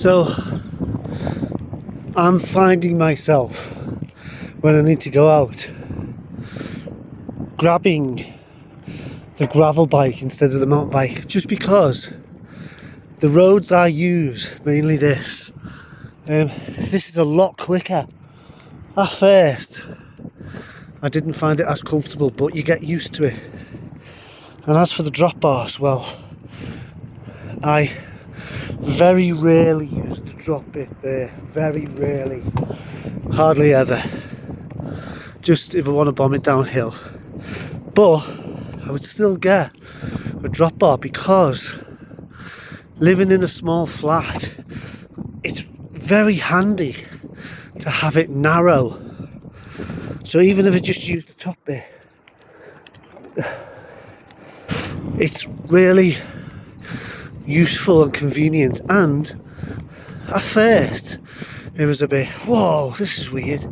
So I'm finding myself, when I need to go out, grabbing the gravel bike instead of the mountain bike, just because the roads I use, mainly this is a lot quicker. At first I didn't find it as comfortable, but you get used to it. And as for the drop bars, well, I very rarely use the drop bit there, very rarely, hardly ever, just if I want to bomb it downhill. But I would still get a drop bar because living in a small flat, it's very handy to have it narrow. So even if I just use the top bit, it's really useful and convenient. And at first it was a bit, whoa, this is weird,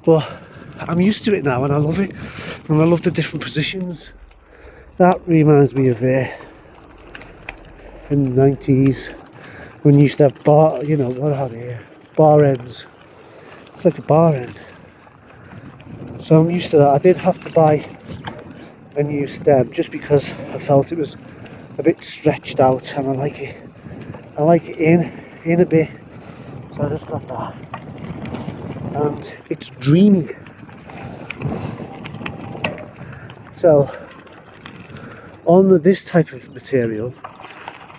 but I'm used to it now and I love it, and I love the different positions. That reminds me of in the 90s when you used to have bar, what are they, bar ends. It's like a bar end. So I'm used to that. I did have to buy a new stem just because I felt it was a bit stretched out, and I like it in a bit. So I just got that, and it's dreamy. So on this type of material,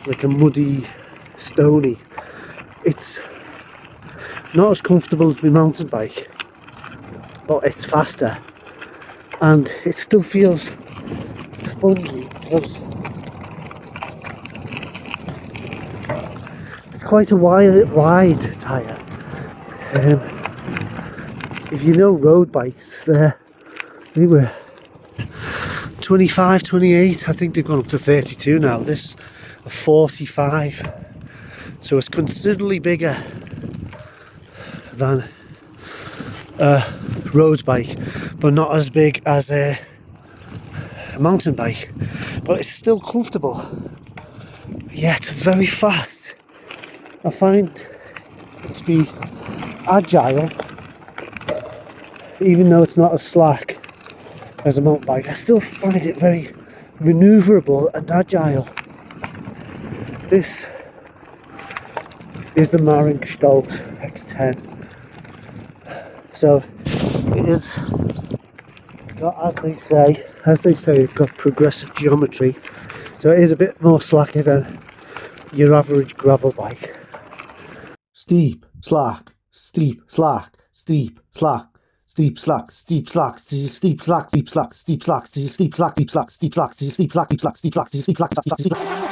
like a muddy, stony, it's not as comfortable as my mountain bike, but it's faster and it still feels spongy because it's quite a wide tyre. If you know road bikes, they're anywhere 25, 28, I think they've gone up to 32 now. This a 45, so it's considerably bigger than a road bike, but not as big as a mountain bike, but it's still comfortable, yet very fast. I find it to be agile, even though it's not as slack as a mountain bike. I still find it very manoeuvrable and agile. This is the Marin X10. So it's got, as they say, it's got progressive geometry. So it is a bit more slacker than your average gravel bike. Steep, slack, steep, slack, steep, slack. Steep slack, steep slack, steep slack, steep slack, steep slack, steep slack, steep slack, steep slack, steep slack, steep slack, steep slack, steep slack, steep slack.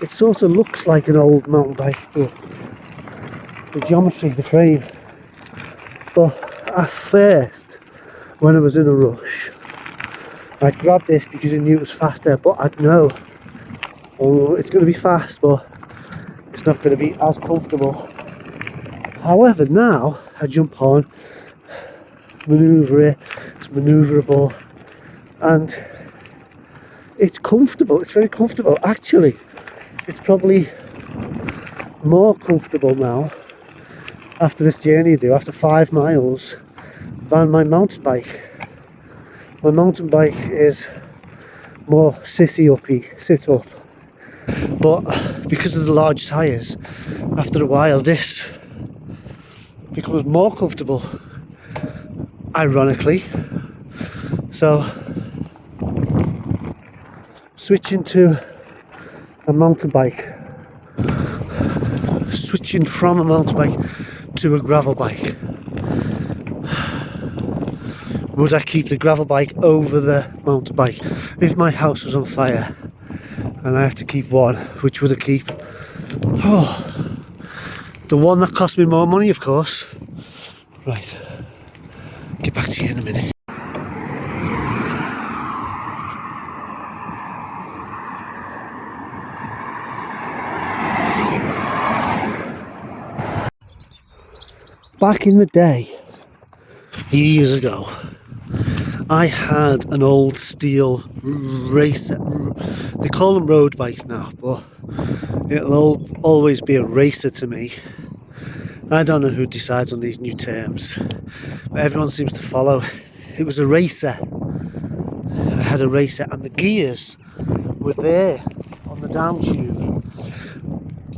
It sort of looks like an old mountain bike, the geometry, the frame. But at first, when I was in a rush, I'd grab this because I knew it was faster, but I'd know, oh, it's going to be fast, but it's not going to be as comfortable. However, now I jump on, manoeuvre it, it's manoeuvrable, and it's comfortable. It's very comfortable. Actually, it's probably more comfortable now after this journey I do, after 5 miles, than my mountain bike. My mountain bike is more sit up, but because of the large tyres, after a while this becomes more comfortable, ironically. So switching to a mountain bike, switching from a mountain bike to a gravel bike. Would I keep the gravel bike over the mountain bike? If my house was on fire and I had to keep one, which would I keep? Oh, the one that cost me more money, of course. Right, get back to you in a minute. Back in the day, years ago, I had an old steel racer. They call them road bikes now, but it'll always be a racer to me. I don't know who decides on these new terms, but everyone seems to follow. It was a racer. I had a racer, and the gears were there on the down tube.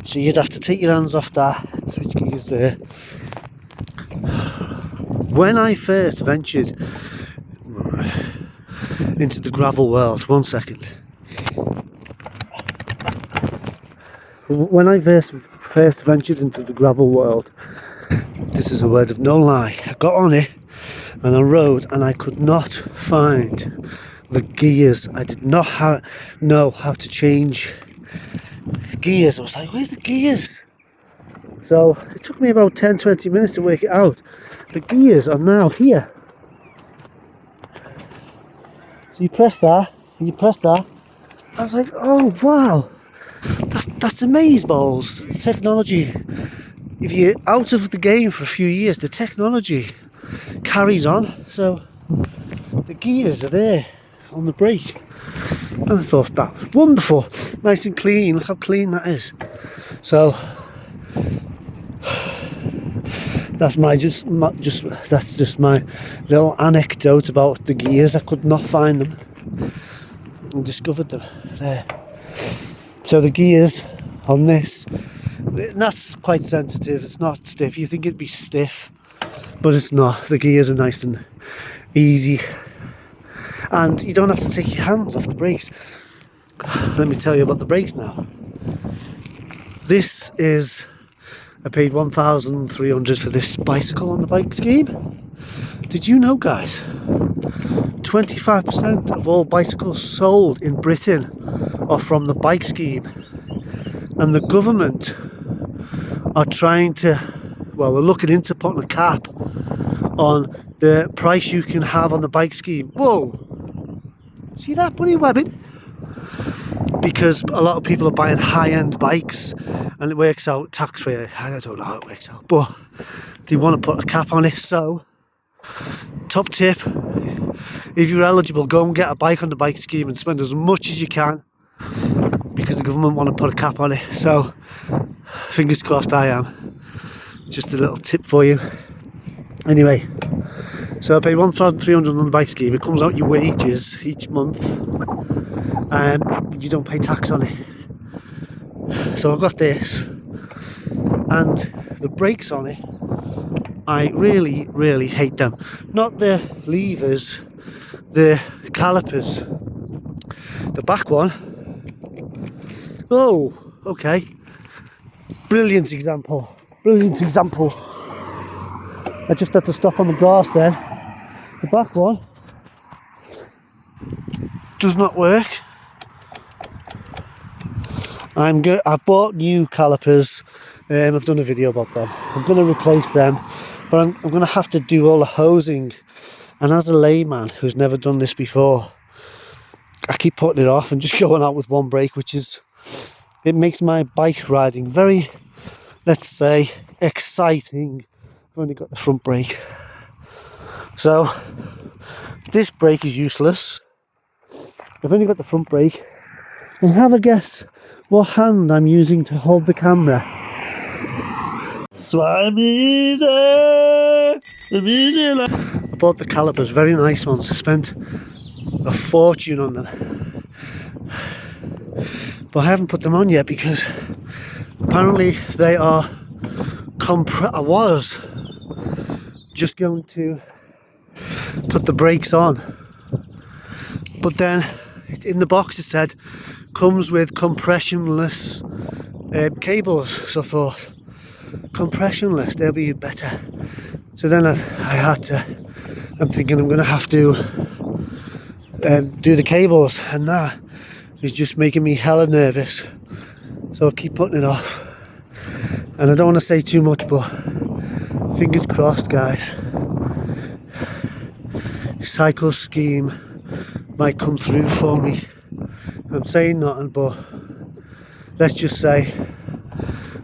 So you'd have to take your hands off that and switch gears there. When I first ventured into the gravel world, one second. When I first ventured into the gravel world, this is a word of no lie, I got on it and I rode, and I could not find the gears. I did not know how to change gears. I was like, where's the gears? So it took me about 10-20 minutes to work it out. The gears are now here. So you press that, and you press that. I was like, oh wow, that's amazeballs. Technology. If you're out of the game for a few years, the technology carries on. So the gears are there on the brake. And I thought that was wonderful, nice and clean. Look how clean that is. So that's just my little anecdote about the gears. I could not find them and discovered them there. So the gears on this, that's quite sensitive. It's not stiff. You think it'd be stiff, but it's not. The gears are nice and easy, and you don't have to take your hands off the brakes. Let me tell you about the brakes now. This is, I paid 1,300 for this bicycle on the bike scheme. Did you know, guys, 25% of all bicycles sold in Britain are from the bike scheme, and the government are trying to, well, we're looking into putting a cap on the price you can have on the bike scheme. Whoa, see that, bunny webbing? Because a lot of people are buying high-end bikes and it works out tax-free. I don't know how it works out, but they want to put a cap on it. So top tip, if you're eligible, go and get a bike on the bike scheme and spend as much as you can, because the government want to put a cap on it. So fingers crossed I am. Just a little tip for you. Anyway, so I pay 1,300 on the bike scheme. It comes out your wages each month, and you don't pay tax on it. So I've got this, and the brakes on it, I really, really hate them. Not the levers, the calipers. The back one, oh, okay. Brilliant example. I just had to stop on the grass then. The back one does not work. I've bought new calipers. I've done a video about them. I'm going to replace them, but I'm going to have to do all the hosing. And as a layman who's never done this before, I keep putting it off and just going out with one brake, it makes my bike riding very, let's say, exciting. I've only got the front brake. So this brake is useless. I've only got the front brake. And have a guess what hand I'm using to hold the camera. So I'm easy. I bought the calipers, very nice ones. I spent a fortune on them. But I haven't put them on yet because apparently they are I was just going to put the brakes on, but then in the box it said comes with compressionless cables. So I thought, compressionless, they'll be better. So then I'm thinking I'm going to have to do the cables, and that is just making me hella nervous. So I keep putting it off. And I don't want to say too much, but fingers crossed, guys. Cycle scheme might come through for me. I'm saying nothing, but let's just say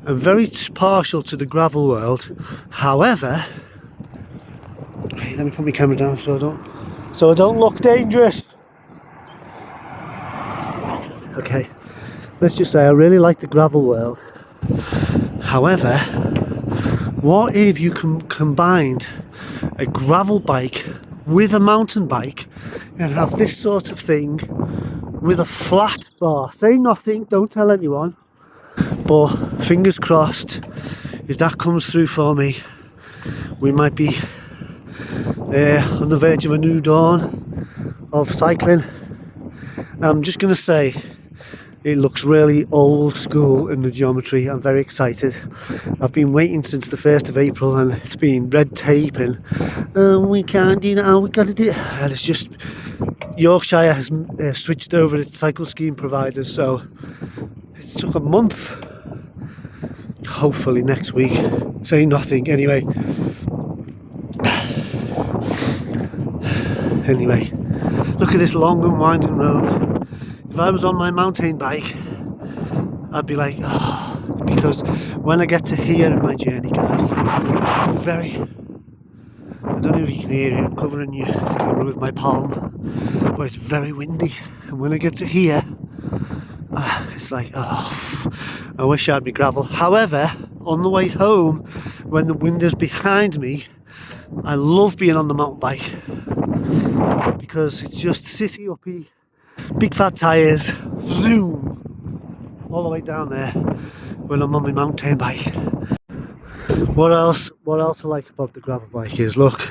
I'm very partial to the gravel world. However, okay, let me put my camera down so I don't look dangerous. Okay, let's just say I really like the gravel world. However, what if you combined a gravel bike with a mountain bike and have this sort of thing with a flat bar? Say nothing, don't tell anyone, but fingers crossed, if that comes through for me, we might be on the verge of a new dawn of cycling. I'm just going to say, it looks really old school in the geometry. I'm very excited. I've been waiting since the 1st of April and it's been red tape and we can't do that, we got to do it. And it's just, Yorkshire has switched over its cycle scheme providers, so it took a month. Hopefully next week. Say nothing anyway. Anyway, look at this long and winding road. If I was on my mountain bike, I'd be like, oh, because when I get to here in my journey, guys, it's very, I don't know if you can hear it, I'm covering the camera with my palm, but it's very windy. And when I get to here, it's like, oh, I wish I had my gravel. However, on the way home, when the wind is behind me, I love being on the mountain bike because it's just city uppy. Big fat tyres, zoom, all the way down there when I'm on my mountain bike. What else I like about the gravel bike is, look,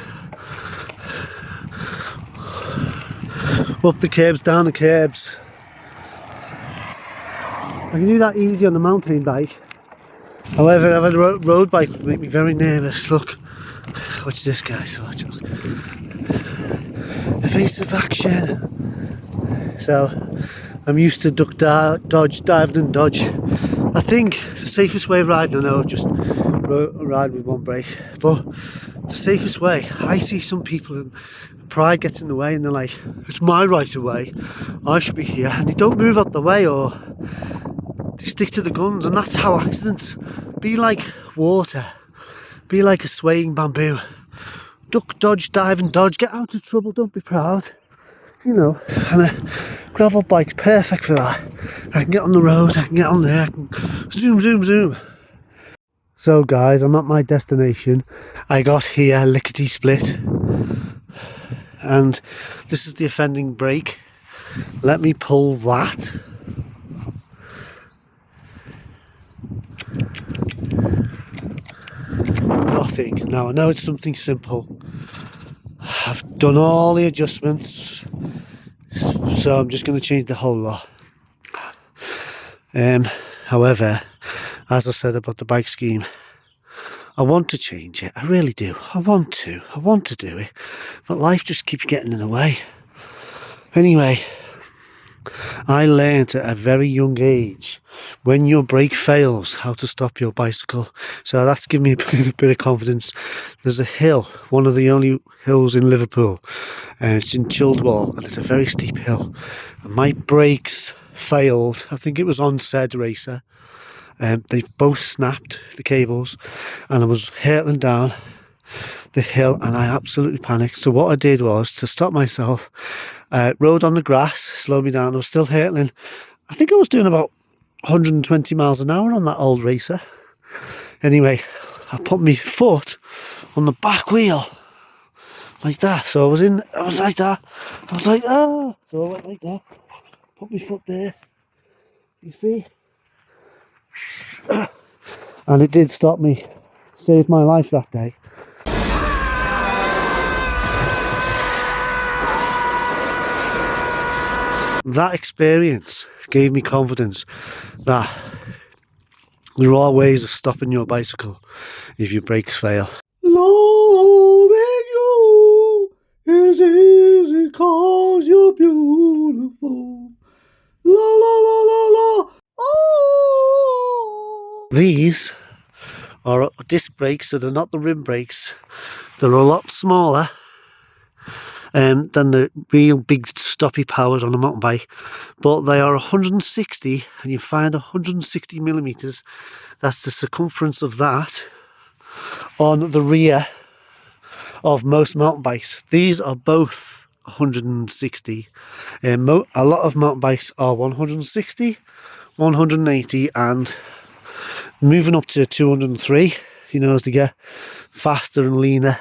up the curbs, down the curbs. I can do that easy on the mountain bike. However, having a road bike would make me very nervous. Look, watch this, guys, watch, look. Evasive action. So I'm used to duck, dodge, diving and dodge. I think the safest way of riding, I know I've just ride with one brake, but the safest way, I see some people and pride gets in the way and they're like, it's my right of way, I should be here, and they don't move out the way or they stick to the guns, and that's how accidents. Be like water, be like a swaying bamboo. Duck, dodge, dive and dodge, get out of trouble, don't be proud. You know, and a gravel bike's perfect for that. I can get on the road, I can get on there, I can zoom, zoom, zoom. So guys, I'm at my destination. I got here lickety split, and this is the offending brake. Let me pull that. Nothing. Now I know it's something simple. I've done all the adjustments, so I'm just going to change the whole lot. However, as I said about the bike scheme, I want to change it. I really do. I want to do it, but life just keeps getting in the way. Anyway, I learned at a very young age, when your brake fails, how to stop your bicycle. So that's given me a bit of confidence. There's a hill, one of the only hills in Liverpool, and it's in Childwall, and it's a very steep hill. And my brakes failed. I think it was on said racer. They've both snapped, the cables, and I was hurtling down the hill and I absolutely panicked. So what I did was, to stop myself, rode on the grass, slowed me down. I was still hurtling. I think I was doing about 120 miles an hour on that old racer. Anyway, I put my foot on the back wheel like that. So I was like that. I was like, ah. So I went like that. Put my foot there. You see? And it did stop me. Saved my life that day. That experience gave me confidence that there are ways of stopping your bicycle if your brakes fail. Loving you is easy 'cause you're beautiful. La la la la la. Oh. These are disc brakes, so they're not the rim brakes. They're a lot smaller, than the real big stoppy powers on a mountain bike, but they are 160, and you find 160 millimeters. That's the circumference of that on the rear of most mountain bikes. These are both 160. A lot of mountain bikes are 160, 180, and moving up to 203. You know, as they get faster and leaner,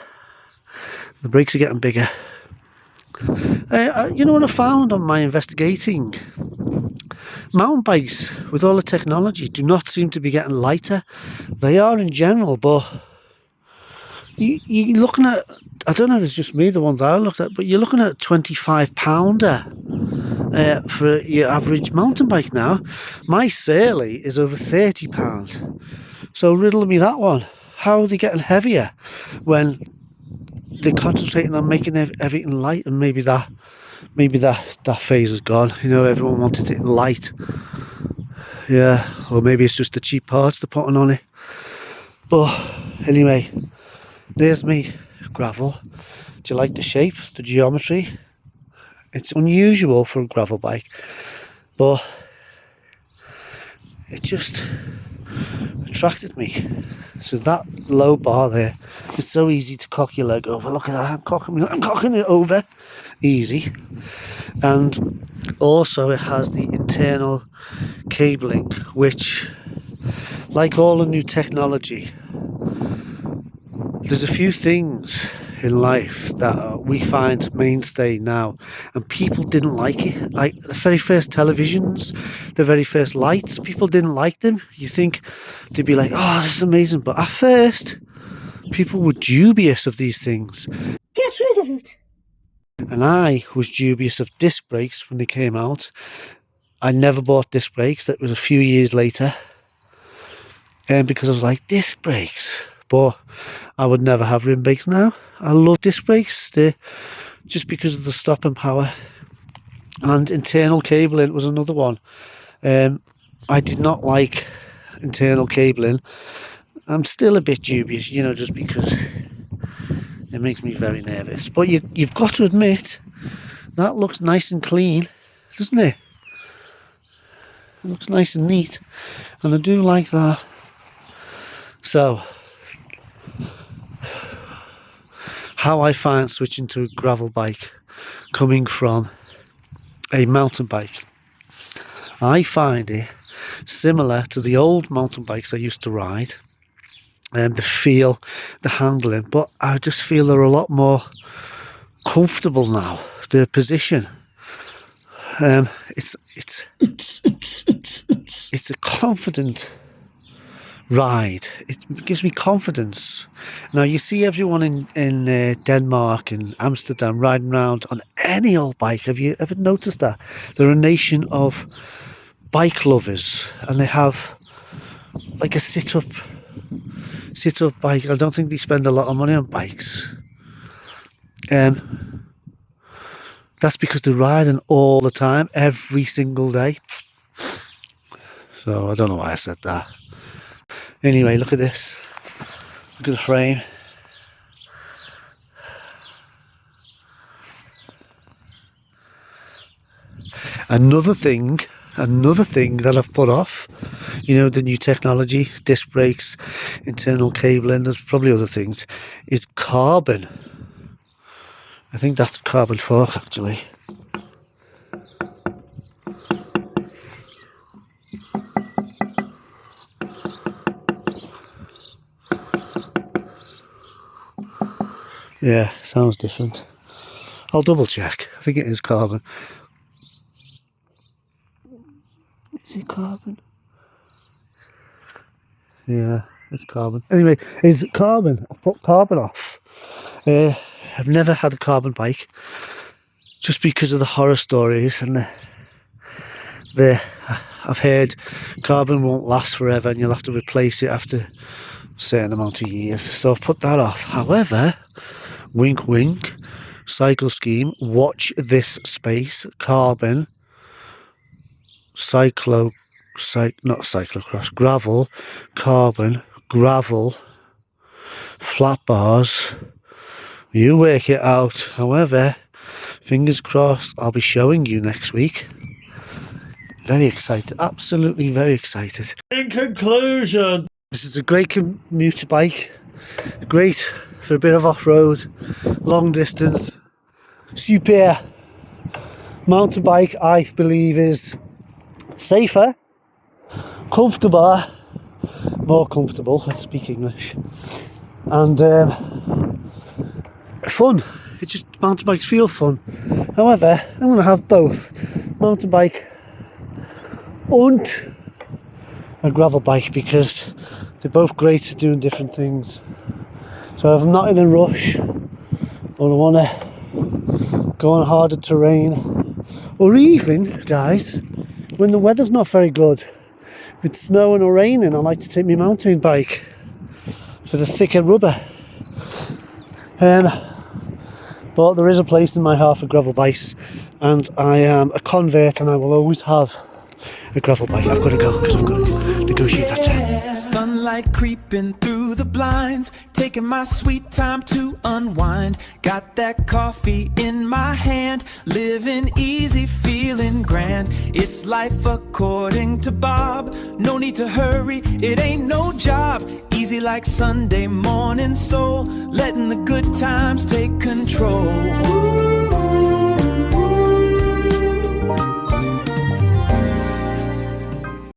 the brakes are getting bigger. You know what I found on my investigating? Mountain bikes, with all the technology, do not seem to be getting lighter. They are in general, but you're looking at, I don't know if it's just me, the ones I looked at, but you're looking at a 25 pounder for your average mountain bike now. My Surly is over 30 pound. So riddle me that one. How are they getting heavier when they're concentrating on making everything light? And maybe that phase is gone. You know, everyone wanted it light. Yeah, or maybe it's just the cheap parts they're putting on it. But anyway, there's me gravel. Do you like the shape, the geometry? It's unusual for a gravel bike, but it just attracted me. So that low bar there, it's so easy to cock your leg over. Look at that, I'm cocking it over easy. And also it has the internal cabling, which, like all the new technology, there's a few things in life that we find mainstay now, and people didn't like it. Like the very first televisions, the very first lights, people didn't like them. You think they'd be like, oh, this is amazing, but at first people were dubious of these things. Get rid of it. And I was dubious of disc brakes when they came out. I never bought disc brakes. That was a few years later, because I was like, disc brakes, but I would never have rim brakes now. I love disc brakes. They're just because of the stopping power. And internal cabling was another one. I did not like internal cabling. I'm still a bit dubious, you know, just because it makes me very nervous. But you've got to admit, that looks nice and clean, doesn't it? It looks nice and neat, and I do like that. So, how I find switching to a gravel bike coming from a mountain bike. I find it similar to the old mountain bikes I used to ride, and the feel, the handling, but I just feel they're a lot more comfortable now. The position, it's a confident ride. It gives me confidence. Now you see everyone in Denmark and Amsterdam riding around on any old bike. Have you ever noticed that? They're a nation of bike lovers, and they have like a sit-up bike. I don't think they spend a lot of money on bikes. That's because they're riding all the time, every single day. So I don't know why I said that. Anyway, look at this. Look at the frame. Another thing that I've put off, you know, the new technology, disc brakes, internal cabling, there's probably other things, is carbon. I think that's carbon fork, actually. Yeah, sounds different. I'll double check. I think it is carbon. Is it carbon? Yeah, it's carbon. Anyway, it's carbon. I've put carbon off. I've never had a carbon bike, just because of the horror stories, and I've heard carbon won't last forever and you'll have to replace it after a certain amount of years. So I've put that off. However, wink wink, cycle scheme, watch this space, carbon, not cyclocross, gravel, carbon, gravel, flat bars, you work it out. However, fingers crossed, I'll be showing you next week. Very excited, absolutely very excited. In conclusion, this is a great commuter bike, great for a bit of off-road, long distance, super. Mountain bike, I believe, is safer, comfortable, more comfortable, let's speak English, and fun. It's just, mountain bikes feel fun. However, I'm going to have both mountain bike and a gravel bike because they're both great at doing different things. So if I'm not in a rush or I want to go on harder terrain, or even, guys, when the weather's not very good, if it's snowing or raining, I like to take my mountain bike for the thicker rubber. But there is a place in my heart for gravel bikes, and I am a convert and I will always have a gravel bike. I've got to go because I've got to negotiate that time. Sunlight creeping through the blinds, taking my sweet time to unwind. Got that coffee in my hand, living easy, feeling grand. It's life according to Bob, no need to hurry, it ain't no job. Easy like Sunday morning soul, letting the good times take control.